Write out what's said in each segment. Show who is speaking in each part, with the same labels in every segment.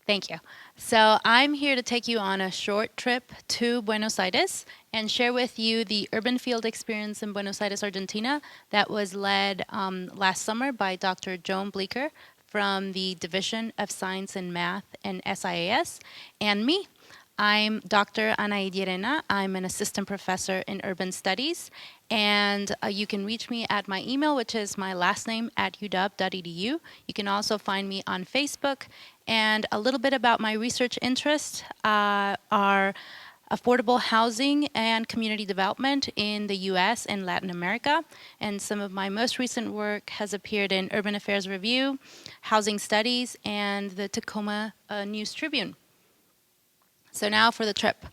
Speaker 1: Thank you. So I'm here to take you on a short trip to Buenos Aires and share with you the urban field experience in Buenos Aires, Argentina that was led last summer by Dr. Joan Bleeker from the Division of Science and Math and SIAS, and me. I'm Dr. Anaid Yerena. I'm an assistant professor in urban studies, and you can reach me at my email, which is my last name at uw.edu. You can also find me on Facebook, and a little bit about my research interests are affordable housing and community development in the US and Latin America. And some of my most recent work has appeared in Urban Affairs Review, Housing Studies, and the Tacoma News Tribune. So now for the trip.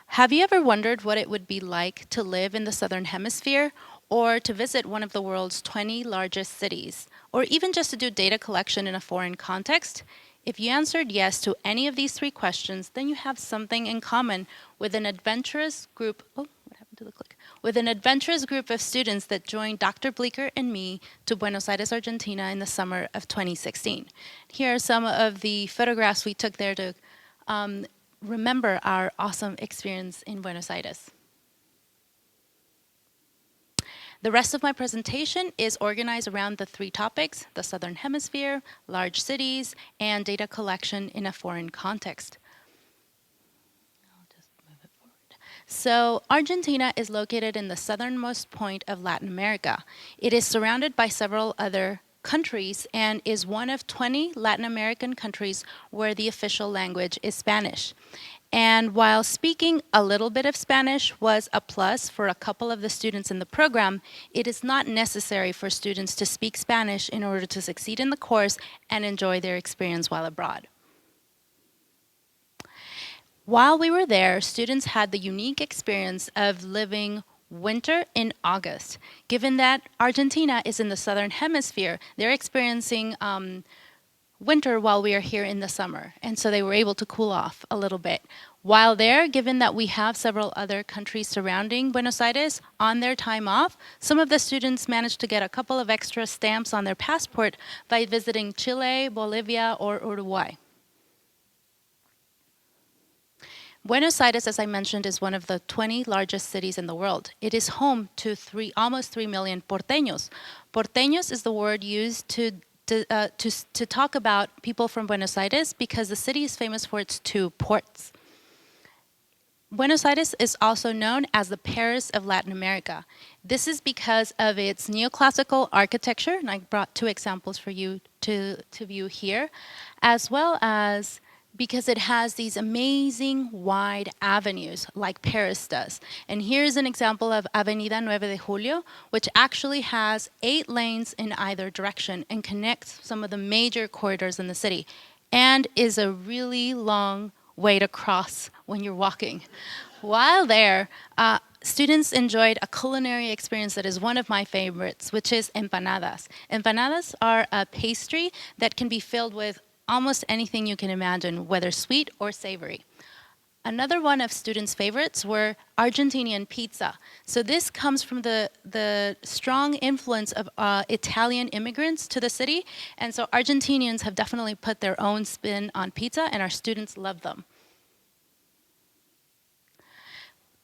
Speaker 1: Have you ever wondered what it would be like to live in the Southern Hemisphere, or to visit one of the world's 20 largest cities, or even just to do data collection in a foreign context? If you answered yes to any of these three questions, then you have something in common with an adventurous group. Oh, what happened to the click? With an adventurous group of students that joined Dr. Bleeker and me to Buenos Aires, Argentina in the summer of 2016. Here are some of the photographs we took there to remember our awesome experience in Buenos Aires. The rest of my presentation is organized around the three topics: the Southern Hemisphere, large cities, and data collection in a foreign context. I'll just move it forward. So Argentina is located in the southernmost point of Latin America. It is surrounded by several other countries and is one of 20 Latin American countries where the official language is Spanish. And while speaking a little bit of Spanish was a plus for a couple of the students in the program, it is not necessary for students to speak Spanish in order to succeed in the course and enjoy their experience while abroad. While we were there, students had the unique experience of living winter in August. Given that Argentina is in the Southern Hemisphere, they're experiencing winter while we are here in the summer, and so they were able to cool off a little bit. While there, given that we have several other countries surrounding Buenos Aires, on their time off, some of the students managed to get a couple of extra stamps on their passport by visiting Chile, Bolivia, or Uruguay. Buenos Aires, as I mentioned, is one of the 20 largest cities in the world. It is home to almost 3 million porteños. Porteños is the word used to talk about people from Buenos Aires because the city is famous for its two ports. Buenos Aires is also known as the Paris of Latin America. This is because of its neoclassical architecture, and I brought two examples for you to view here, as well as because it has these amazing wide avenues like Paris does. And here's an example of Avenida 9 de Julio, which actually has 8 lanes in either direction and connects some of the major corridors in the city, and is a really long way to cross when you're walking. While there, students enjoyed a culinary experience that is one of my favorites, which is empanadas. Empanadas are a pastry that can be filled with almost anything you can imagine, whether sweet or savory. Another one of students' favorites were Argentinian pizza. So this comes from the strong influence of Italian immigrants to the city, and so Argentinians have definitely put their own spin on pizza, and our students love them.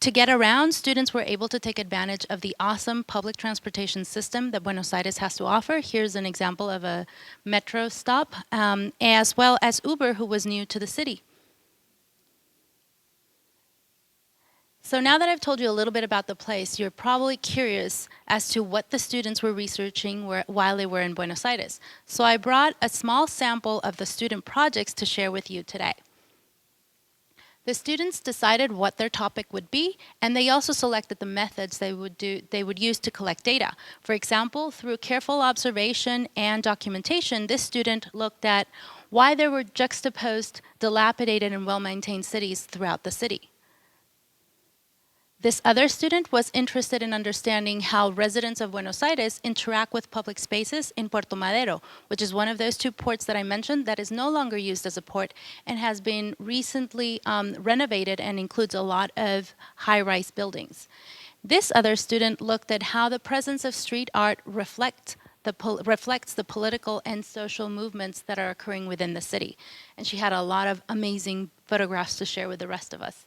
Speaker 1: To get around, students were able to take advantage of the awesome public transportation system that Buenos Aires has to offer. Here's an example of a metro stop, as well as Uber, who was new to the city. So now that I've told you a little bit about the place, you're probably curious as to what the students were researching while they were in Buenos Aires. So I brought a small sample of the student projects to share with you today. The students decided what their topic would be, and they also selected the methods they would use to collect data. For example, through careful observation and documentation, this student looked at why there were juxtaposed, dilapidated, and well-maintained cities throughout the city. This other student was interested in understanding how residents of Buenos Aires interact with public spaces in Puerto Madero, which is one of those two ports that I mentioned that is no longer used as a port and has been recently renovated and includes a lot of high-rise buildings. This other student looked at how the presence of street art reflects reflects the political and social movements that are occurring within the city. And she had a lot of amazing photographs to share with the rest of us.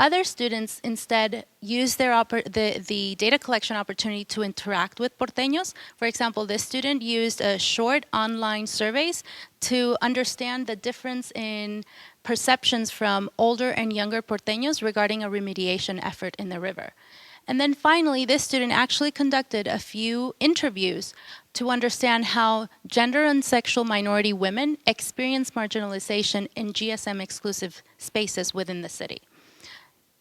Speaker 1: Other students instead use the data collection opportunity to interact with porteños. For example, this student used short online surveys to understand the difference in perceptions from older and younger porteños regarding a remediation effort in the river. And then finally, this student actually conducted a few interviews to understand how gender and sexual minority women experience marginalization in GSM-exclusive spaces within the city.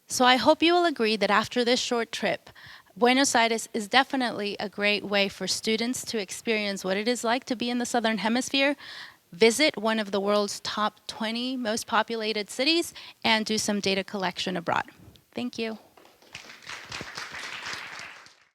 Speaker 1: So I hope you will agree that after this short trip, Buenos Aires is definitely a great way for students to experience what it is like to be in the Southern Hemisphere, visit one of the world's top 20 most populated cities, and do some data collection abroad. Thank you.